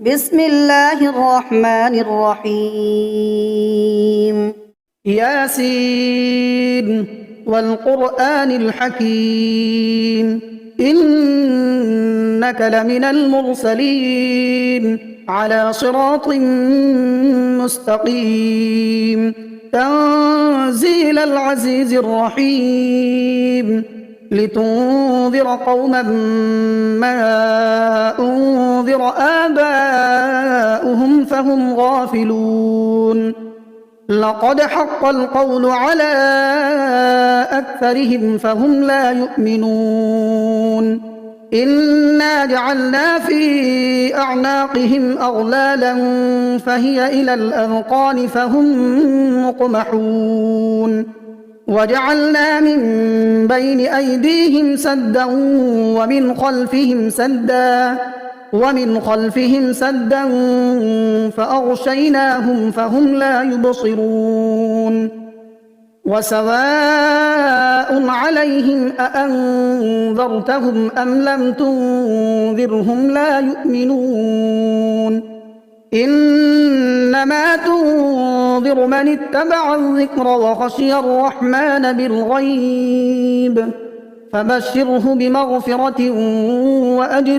بسم الله الرحمن الرحيم. ياسين والقرآن الحكيم إنك لمن المرسلين على صراط مستقيم تنزيل العزيز الرحيم لتنذر قوما ما أنذر آباؤهم فهم غافلون لقد حق القول على أكثرهم فهم لا يؤمنون إنا جعلنا في أعناقهم أغلالا فهي إلى الأذقان فهم مقمحون وجعلنا من بين أيديهم سدا ومن خلفهم سدا فأغشيناهم فهم لا يبصرون وسواء عليهم أأنذرتهم أم لم تنذرهم لا يؤمنون إنما تنذر من اتبع الذكر وخشي الرحمن بالغيب فبشره بمغفرة وأجر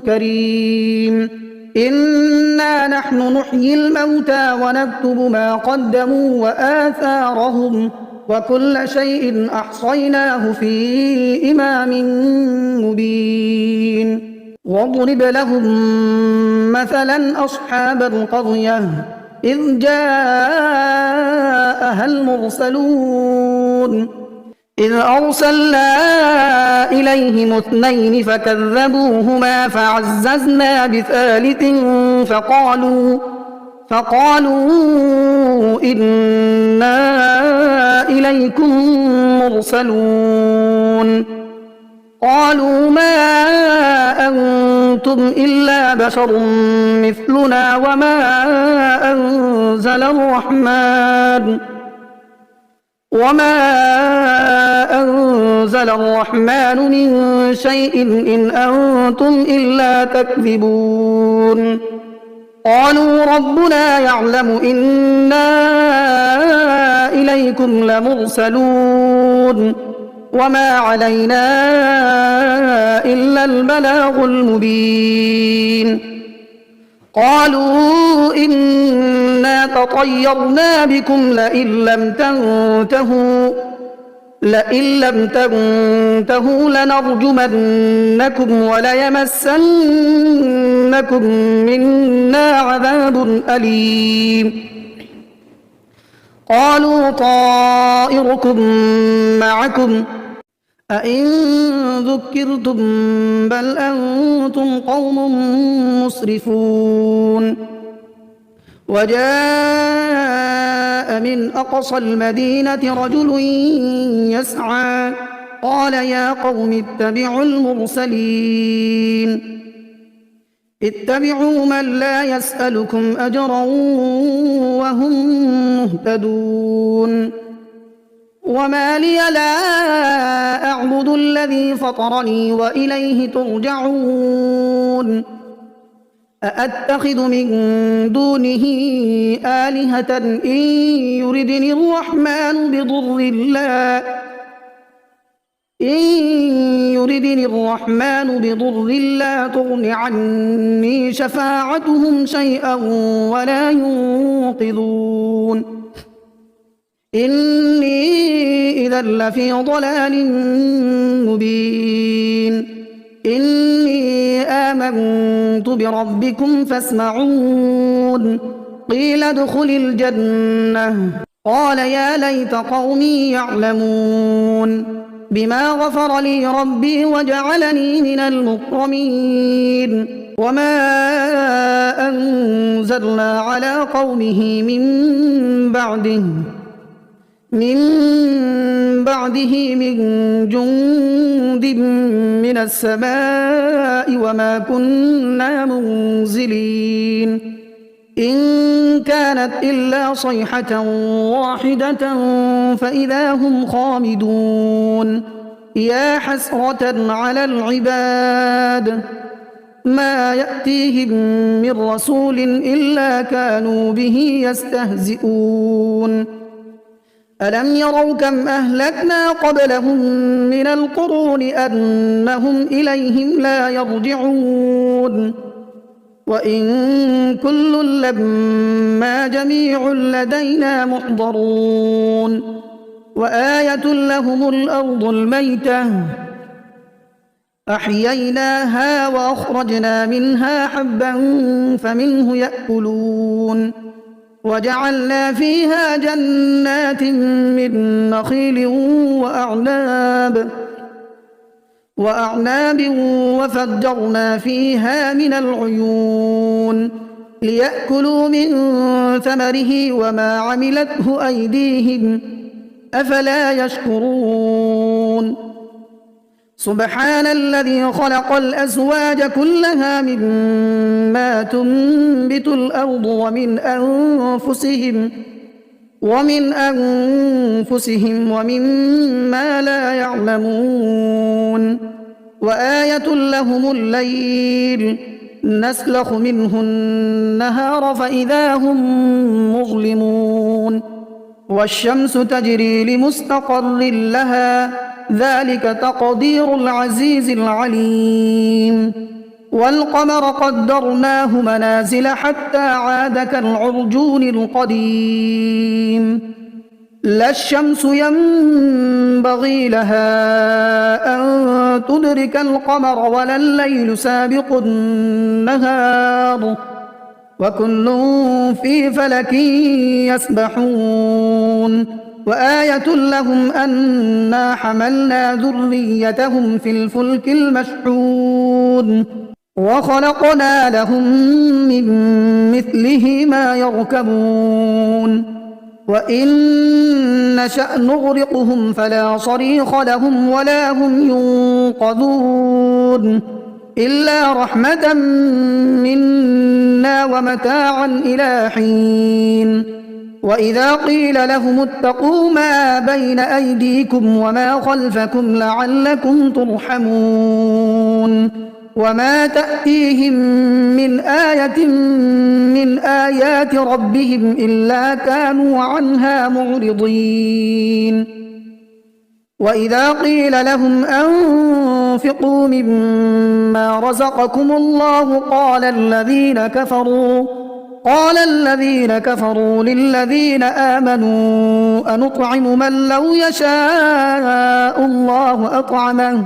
كريم إنا نحن نحيي الموتى ونكتب ما قدموا وآثارهم وكل شيء أحصيناه في إمام مبين واضرب لهم مثلا أصحاب القرية إذ جاءها المرسلون إذ أرسلنا إليهم اثنين فكذبوهما فعززنا بثالث فقالوا إنا إليكم مرسلون قالوا ما أنتم إلا بشر مثلنا وما أنزل الرحمن من شيء إن أنتم إلا تكذبون قالوا ربنا يعلم إنا إليكم لمرسلون وما علينا إلا البلاغ المبين قالوا إنا تطيرنا بكم لئن لم تنتهوا لنرجمنكم وليمسنكم منا عذاب أليم قالوا طائركم معكم أئن ذكرتم بل أنتم قوم مسرفون وجاء من أقصى المدينة رجل يسعى قال يا قوم اتبعوا المرسلين اتبعوا من لا يسألكم أجرا وهم مهتدون وما لي لا أعبد الذي فطرني وإليه ترجعون أأتخذ من دونه آلهة إن يردني الرحمن بضر لا تغن عني شفاعتهم شيئا ولا ينقذون إني إذا لفي ضلال مبين إني آمنت بربكم فاسمعون قيل ادخل الجنة قال يا ليت قومي يعلمون بما غفر لي ربي وجعلني من المكرمين وما أنزلنا على قومه من بعده من جند من السماء وما كنا منزلين إن كانت إلا صيحة واحدة فإذا هم خامدون يا حسرة على العباد ما يأتيهم من رسول إلا كانوا به يستهزئون ألم يروا كم أهلكنا قبلهم من القرون أنهم إليهم لا يرجعون وإن كل لما جميع لدينا محضرون وآية لهم الأرض الميتة أحييناها وأخرجنا منها حبا فمنه يأكلون وجعلنا فيها جنات من نخيل وأعناب وفجرنا فيها من العيون ليأكلوا من ثمره وما عملته أيديهم أفلا يشكرون سبحان الذي خلق الأزواج كلها مما تنبت الأرض ومن أنفسهم ومما لا يعلمون وآية لهم الليل نسلخ منه النهار فإذا هم مظلمون والشمس تجري لمستقر لها ذلك تقدير العزيز العليم والقمر قدرناه منازل حتى عاد كالعرجون القديم لا الشمس ينبغي لها أن تدرك القمر ولا الليل سابق النهار وكل في فلك يسبحون وآية لهم أنا حملنا ذريتهم في الفلك المشحون وخلقنا لهم من مثله ما يركبون وإن نشأ نغرقهم فلا صريخ لهم ولا هم ينقذون إلا رحمة منا ومتاعا إلى حين وإذا قيل لهم اتقوا ما بين أيديكم وما خلفكم لعلكم ترحمون وما تأتيهم من آية من آيات ربهم إلا كانوا عنها معرضين وإذا قيل لهم أنفقوا مما رزقكم الله قال الذين كفروا للذين آمنوا أنطعم من لو يشاء الله أطعمه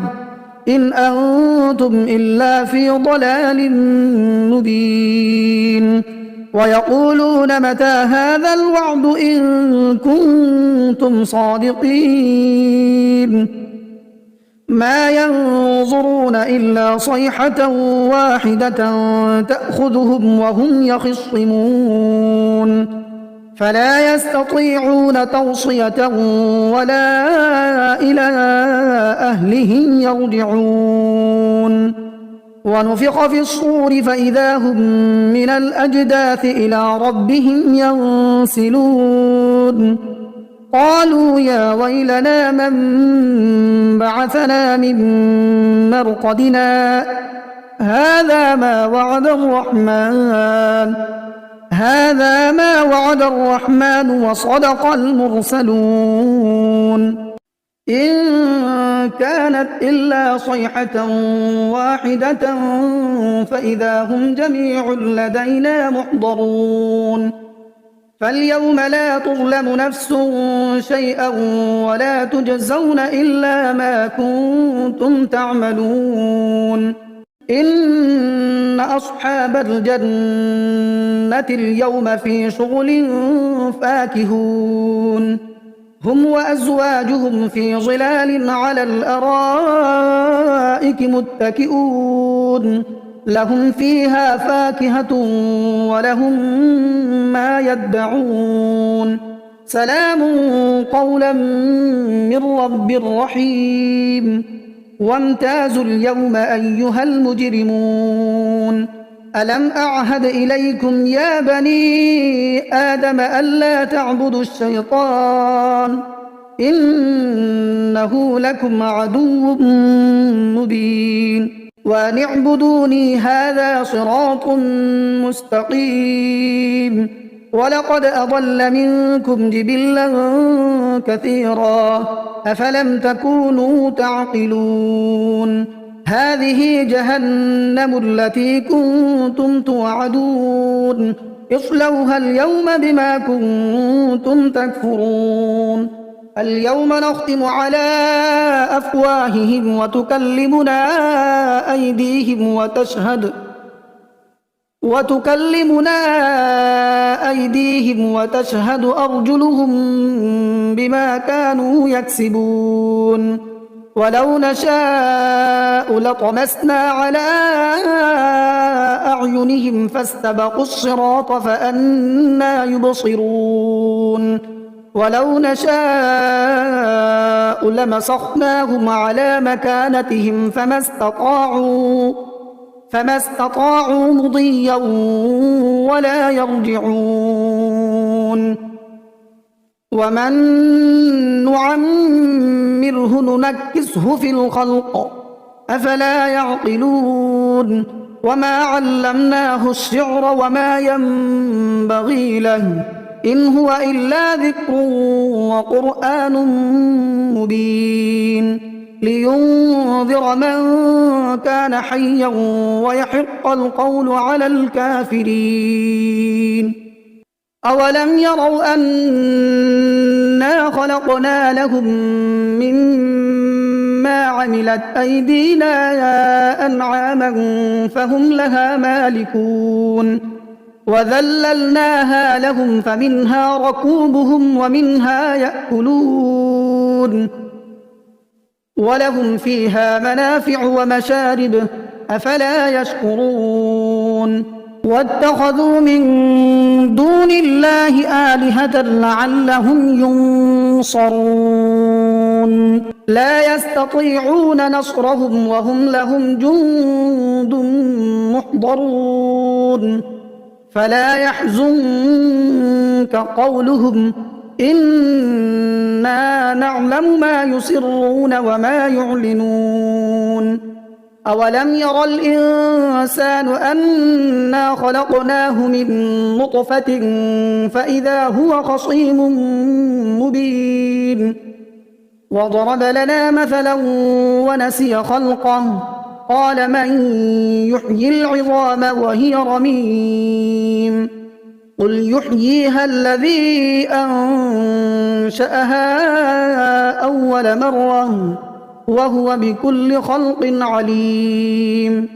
إن أنتم إلا في ضلال مبين ويقولون متى هذا الوعد إن كنتم صادقين ما ينظرون إلا صيحة واحدة تأخذهم وهم يخصمون فلا يستطيعون توصية ولا إلى أهلهم يرجعون ونفخ في الصور فإذا هم من الأجداث إلى ربهم ينسلون قالوا يا ويلنا من بعثنا من مرقدنا هذا ما وعد الرحمن وصدق المرسلون إن كانت إلا صيحة واحدة فإذا هم جميع لدينا محضرون فاليوم لا تظلم نفس شيئا ولا تجزون إلا ما كنتم تعملون إن أصحاب الجنة اليوم في شغل فاكهون هم وأزواجهم في ظلال على الأرائك متكئون لهم فيها فاكهة ولهم ما يدعون سلام قولا من رب رحيم وامتازوا اليوم أيها المجرمون ألم أعهد إليكم يا بني آدم ألا تعبدوا الشيطان إنه لكم عدو مبين وأن اعبدوني هذا صراط مستقيم. ولقد أضل منكم جبلا كثيرا أفلم تكونوا تعقلون. هذه جهنم التي كنتم توعدون اصلوها اليوم بما كنتم تكفرون. اليوم نختم على أفواههم وتكلمنا أيديهم وتشهد أرجلهم بما كانوا يكسبون. ولو نشاء لطمسنا على أعينهم فاستبقوا الصراط فأنى يبصرون. ولو نشاء لمسخناهم على مكانتهم فما استطاعوا مضيا ولا يرجعون. ومن نعمره ننكسه في الخلق أفلا يعقلون. وما علمناه الشعر وما ينبغي له إن هو إلا ذكر وقرآن مبين لينذر من كان حيا ويحق القول على الكافرين. أولم يروا أنا خلقنا لهم مما عملت أيدينا أنعاما فهم لها مالكون وذللناها لهم فمنها ركوبهم ومنها يأكلون ولهم فيها منافع ومشارب أفلا يشكرون. واتخذوا من دون الله آلهة لعلهم ينصرون لا يستطيعون نصرهم وهم لهم جند محضرون. فلا يحزنك قولهم إنا نعلم ما يسرون وما يعلنون. أولم ير الإنسان أنا خلقناه من نطفة فإذا هو خصيم مبين. وضرب لنا مثلا ونسي خلقه قال من يحيي العظام وهي رميم قل يحييها الذي أنشأها أول مرة وهو بكل خلق عليم.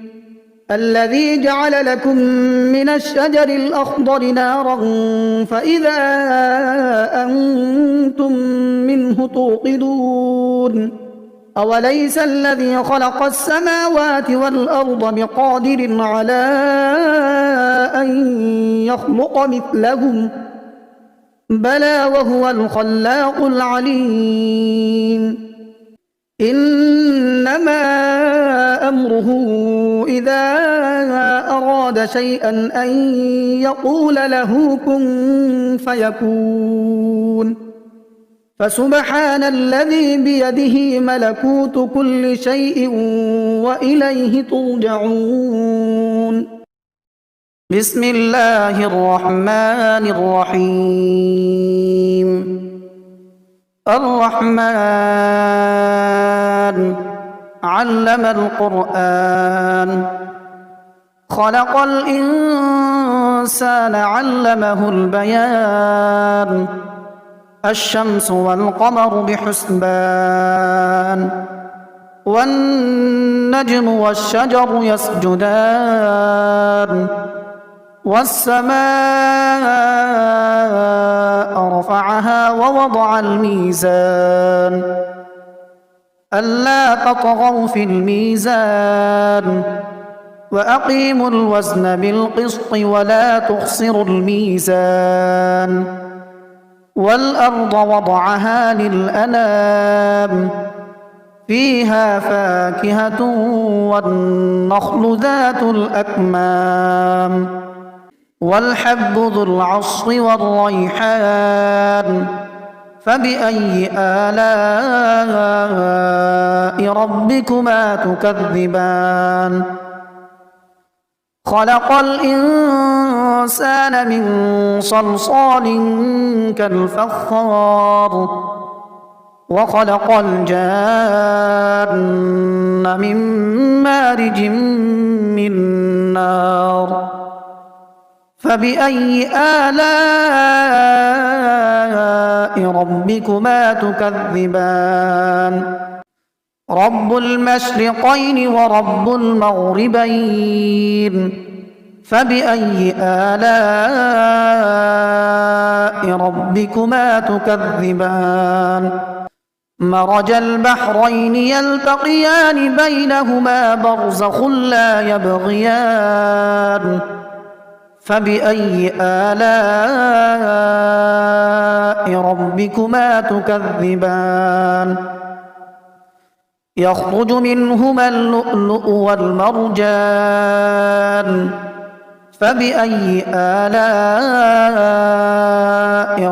الذي جعل لكم من الشجر الأخضر نارا فإذا أنتم منه توقدون. أوليس الذي خلق السماوات والأرض بقادر على أن يخلق مثلهم بلى وهو الخلاق العليم. إنما أمره إذا أراد شيئا أن يقول له كن فيكون. فسبحان الذي بيده ملكوت كل شيء وإليه ترجعون. بسم الله الرحمن الرحيم. الرحمن علم القرآن خلق الإنسان علمه البيان. الشمس والقمر بحسبان والنجم والشجر يسجدان والسماء رفعها ووضع الميزان ألا تطغوا في الميزان وأقيموا الوزن بالقسط ولا تخسروا الميزان. والأرض وضعها للأنام فيها فاكهة والنخل ذات الأكمام والحب ذو العصف والريحان فبأي آلاء ربكما تكذبان خلق الإنسان من صلصال كالفخار وخلق الجان من مارج من نار فبأي آلاء ربكما تكذبان رب المشرقين ورب المغربين فبأي آلاء ربكما تكذبان مرج البحرين يلتقيان بينهما برزخ لا يبغيان فبأي آلاء ربكما تكذبان يخرج منهما اللؤلؤ والمرجان فبأي آلاء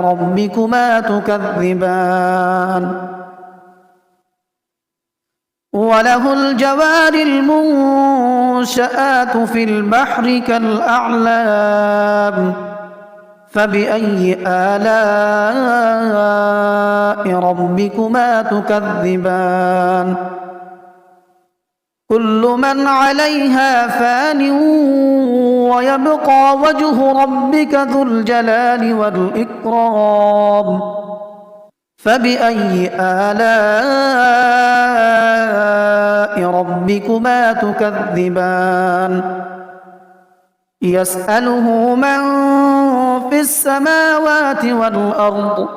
ربكما تكذبان وله الجوار المنشآت في البحر كالأعلام فبأي آلاء ربكما تكذبان كل من عليها فان ويبقى وجه ربك ذو الجلال والإكرام فبأي آلاء ربكما تكذبان يسأله من في السماوات والأرض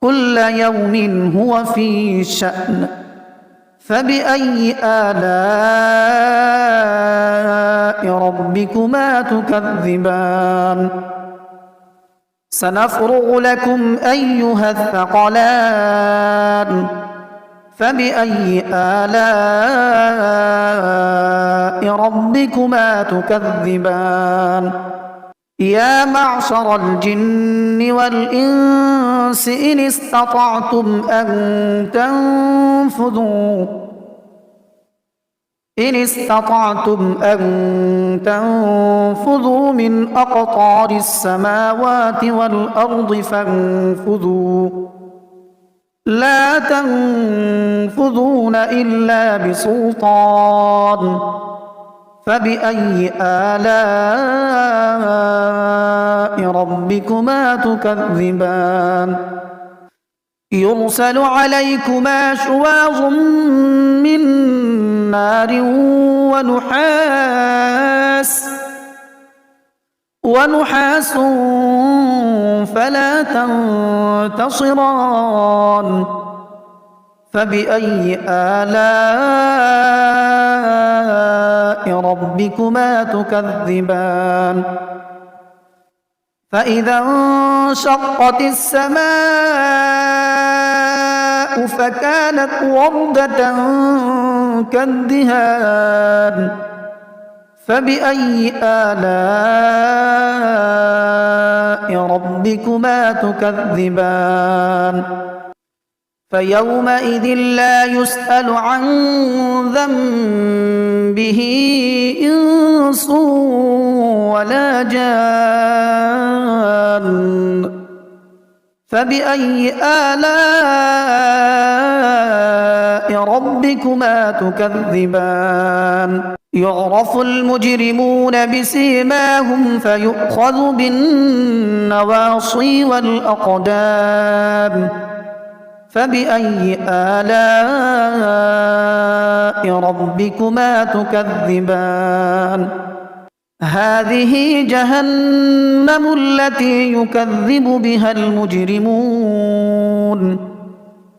كل يوم هو في شأن فبأي آلاء ربكما تكذبان سنفرغ لكم أيها الثقلان فبأي آلاء ربكما تكذبان يا معشر الجن والإنس إن استطعتم أن تنفذوا من أقطار السماوات والأرض فانفذوا لا تنفذون إلا بسلطان فبأي آلاء ربكما تكذبان يرسل عليكما شواظ من نار ونحاس فلا تنتصران فبأي آلاء ربكما تكذبان فإذا انشقت السماء فكانت وردة كالدهان فبأي آلاء ربكما تكذبان فيومئذ لا يسأل عن ذنبه إنس ولا جان فبأي آلاء ربكما تكذبان يعرف المجرمون بسيماهم فيؤخذ بالنواصي والأقدام فبأي آلاء ربكما تكذبان هذه جهنم التي يكذب بها المجرمون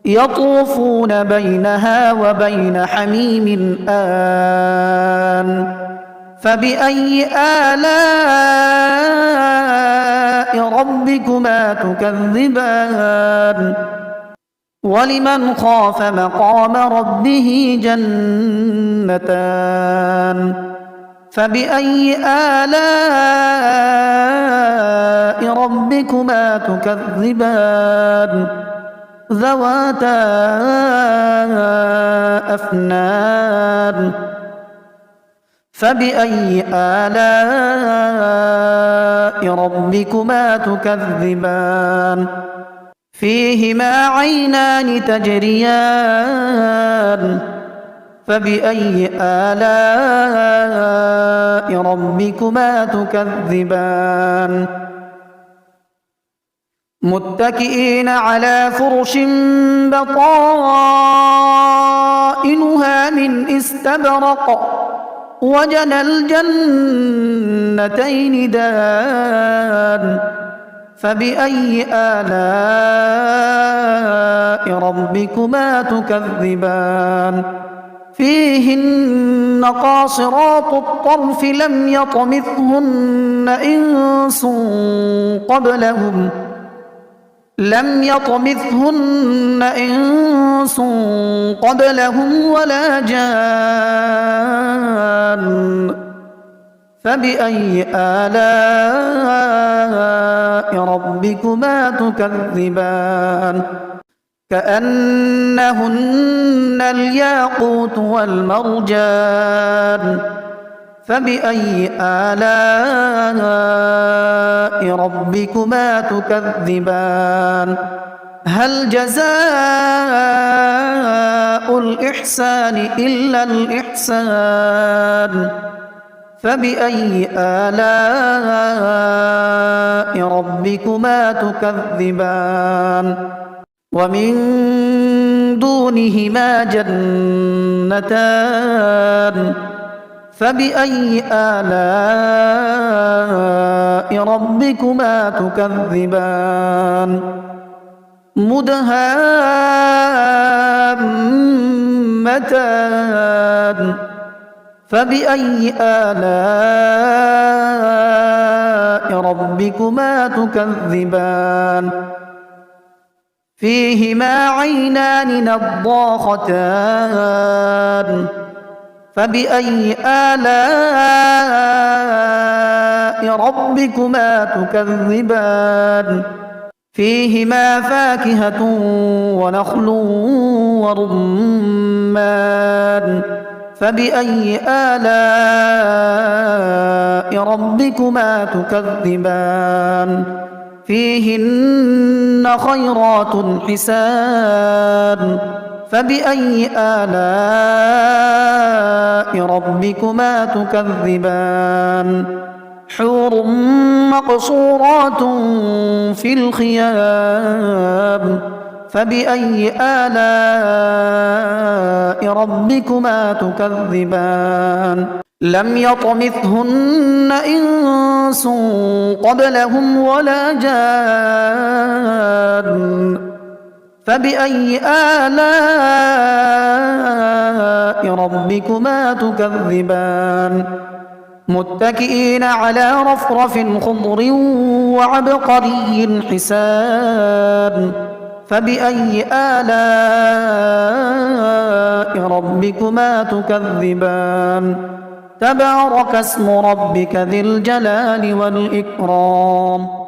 يطوفون بينها وبين حميم آن فبأي آلاء ربكما تكذبان ولمن خاف مقام ربه جنتان فبأي آلاء ربك ربكما تكذبان ذواتا أفنان فبأي آلاء ربكما تكذبان فيهما عينان تجريان فبأي آلاء ربكما تكذبان متكئين على فرش بطائنها من استبرق وجنى الجنتين دان فبأي آلاء ربكما تكذبان فيهن قاصرات الطرف لم يطمثهن إنس قبلهم ولا جان فبأي آلاء ربكما تكذبان كأنهن الياقوت والمرجان فبأي آلاء ربكما تكذبان هل جزاء الإحسان إلا الإحسان فبأي آلاء ربكما تكذبان ومن دونهما جنتان فبأي آلاء ربكما تكذبان مدهامتان فبأي آلاء ربكما تكذبان فيهما عينان نضاختان فبأي آلاء ربكما تكذبان فيهما فاكهة ونخل ورمان فبأي آلاء ربكما تكذبان فيهن خيرات حسان فبأي آلاء ربكما تكذبان حور مقصورات في الخيام فبأي آلاء ربكما تكذبان لم يطمثهن إنس قبلهم ولا جان فبأي آلاء ربكما تكذبان متكئين على رفرف خضر وعبقري حسان فبأي آلاء ربكما تكذبان تبارك اسم ربك ذي الجلال والإكرام